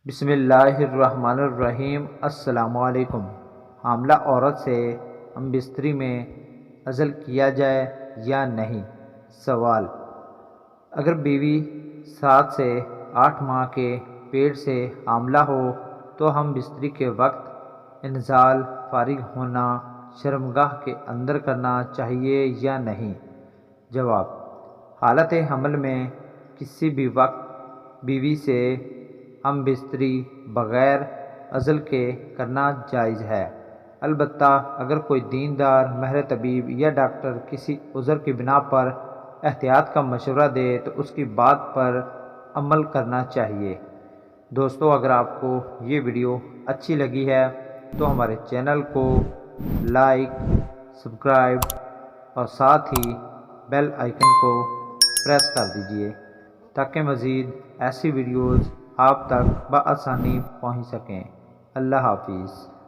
بسم اللہ الرحمن الرحیم۔ السلام علیکم۔ حاملہ عورت سے ہم بستری میں عزل کیا جائے یا نہیں؟ سوال: اگر بیوی 7 سے 8 ماہ کے پیٹ سے حاملہ ہو تو ہم بستری کے وقت انزال فارغ ہونا شرمگاہ کے اندر کرنا چاہیے یا نہیں؟ جواب: حالت حمل میں کسی بھی وقت بیوی سے ہم بستری بغیر عزل کے کرنا جائز ہے، البتہ اگر کوئی دیندار ماہر طبیب یا ڈاکٹر کسی عذر کی بنا پر احتیاط کا مشورہ دے تو اس کی بات پر عمل کرنا چاہیے۔ دوستو، اگر آپ کو یہ ویڈیو اچھی لگی ہے تو ہمارے چینل کو لائک، سبسکرائب اور ساتھ ہی بیل آئیکن کو پریس کر دیجیے تاکہ مزید ایسی ویڈیوز آپ تک بآسانی پہنچ سکیں۔ اللہ حافظ۔